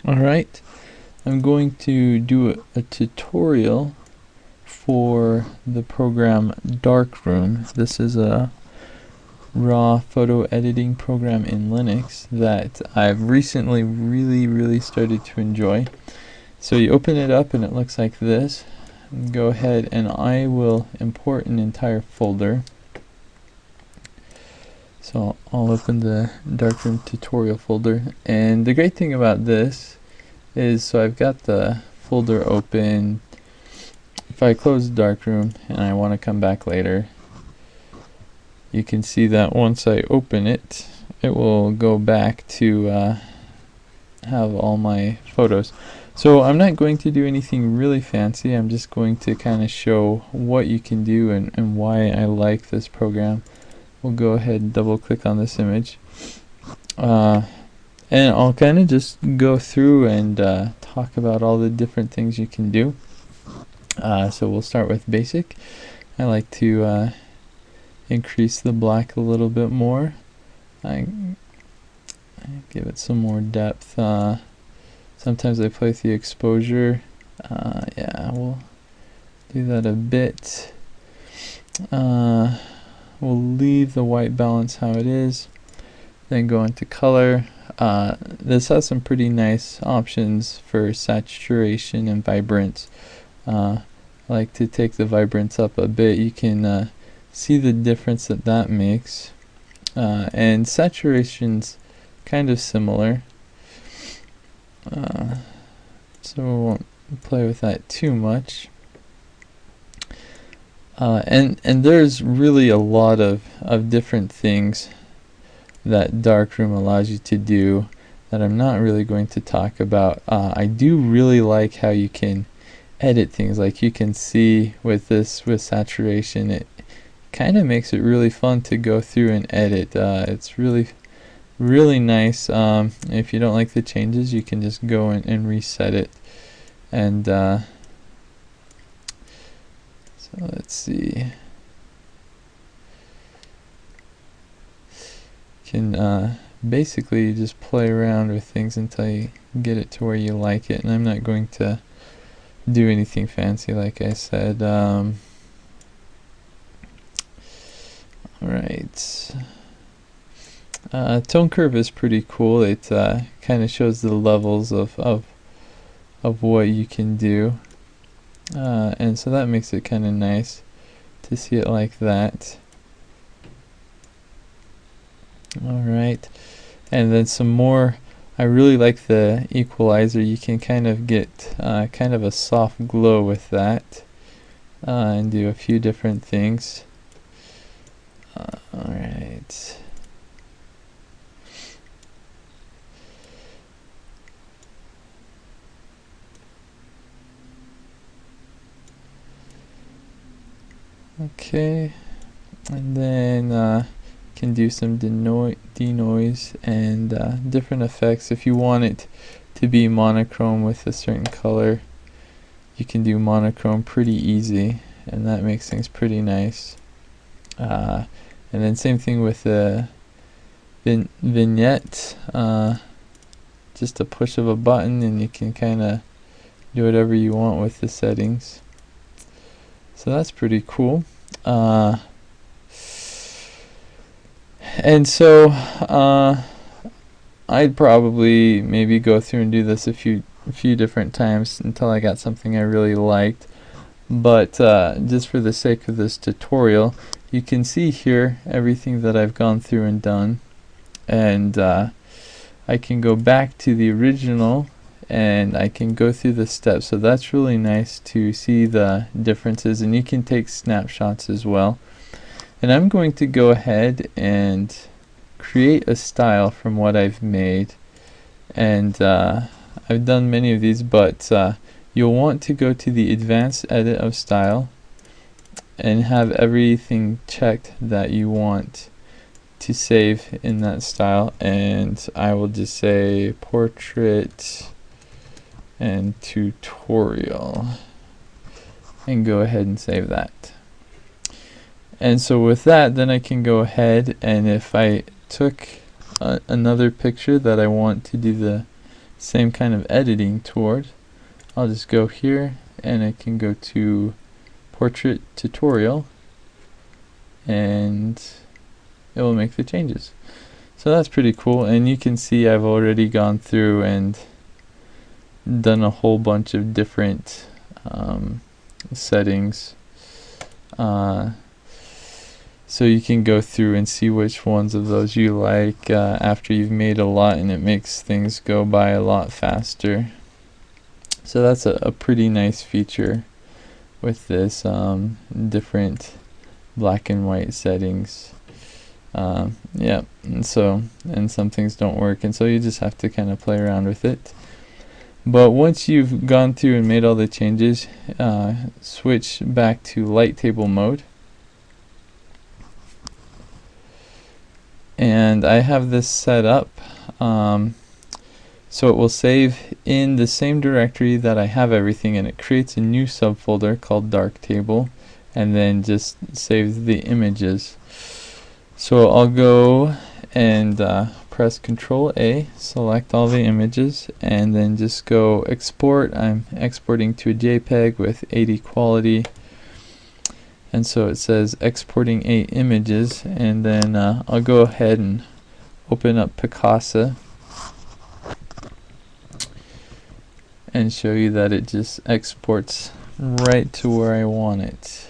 Alright, I'm going to do a tutorial for the program Darkroom. This is a raw photo editing program in Linux that I've recently really started to enjoy. So you open it up and it looks like this. Go ahead and I will import an entire folder. So I'll open the Darkroom tutorial folder, and the great thing about this is, so I've got the folder open. If I close Darkroom and I want to come back later, you can see that once I open it, it will go back to have all my photos. So I'm not going to do anything really fancy. I'm just going to kind of show what you can do and why I like this program. We'll go ahead and double click on this image, and I'll kind of just go through and talk about all the different things you can do. So we'll start with basic. I like to increase the black a little bit more. I give it some more depth. Sometimes I play with the exposure. Yeah, we'll do that a bit. We'll leave the white balance how it is, then go into color. This has some pretty nice options for saturation and vibrance. I like to take the vibrance up a bit. You can see the difference that makes, and saturation's kind of similar, so we won't play with that too much. And there's really a lot of different things that Darkroom allows you to do that I'm not really going to talk about. I do really like how you can edit things. Like you can see with this, with saturation, it kind of makes it really fun to go through and edit. It's really nice. If you don't like the changes, you can just go and reset it. And so let's see. You can basically just play around with things until you get it to where you like it. And I'm not going to do anything fancy, like I said. Alright. Tone curve is pretty cool. It kind of shows the levels of what you can do. And so that makes it kind of nice to see it like that. Alright, and then some more. I really like the equalizer. You can kind of get kind of a soft glow with that, and do a few different things. Alright. Okay, and then can do some denoise and different effects. If you want it to be monochrome with a certain color, you can do monochrome pretty easy, and that makes things pretty nice. And then same thing with the vignette. Just a push of a button and you can kind of do whatever you want with the settings. So that's pretty cool. And so I'd probably maybe go through and do this a few different times until I got something I really liked. But just for the sake of this tutorial, you can see here everything that I've gone through and done. And I can go back to the original and I can go through the steps. So that's really nice to see the differences, and you can take snapshots as well. And I'm going to go ahead and create a style from what I've made. And I've done many of these, but you'll want to go to the advanced edit of style and have everything checked that you want to save in that style. And I will just say portrait and tutorial and go ahead and save that. And so with that, then I can go ahead, and if I took another picture that I want to do the same kind of editing toward, I'll just go here and I can go to Portrait Tutorial and it will make the changes. So that's pretty cool, and you can see I've already gone through and done a whole bunch of different settings. So you can go through and see which ones of those you like after you've made a lot, and it makes things go by a lot faster. So that's a pretty nice feature with this different black and white settings. Yeah, and some things don't work, and so you just have to kind of play around with it. But once you've gone through and made all the changes, switch back to light table mode. And I have this set up so it will save in the same directory that I have everything, and it creates a new subfolder called dark table, and then just saves the images. So I'll go and press Control A, select all the images, and then just go export. I'm exporting to a JPEG with 80 quality, and so it says exporting 8 images, and then I'll go ahead and open up Picasa and show you that it just exports right to where I want it.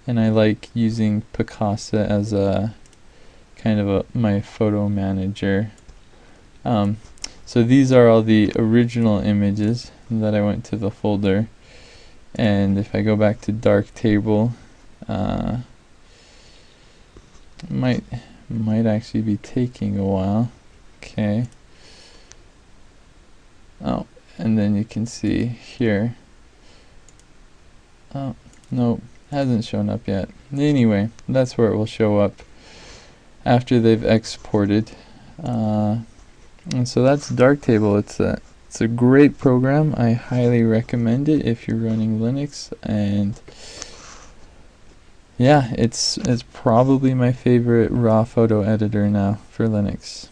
And I like using Picasa as a kind of my photo manager. So these are all the original images that I went to the folder, and if I go back to dark table, might actually be taking a while. Okay. Oh, and then you can see here. Oh, no. Hasn't shown up yet. Anyway, that's where it will show up after they've exported. And so that's Darktable. It's a great program. I highly recommend it if you're running Linux, and yeah, it's probably my favorite raw photo editor now for Linux.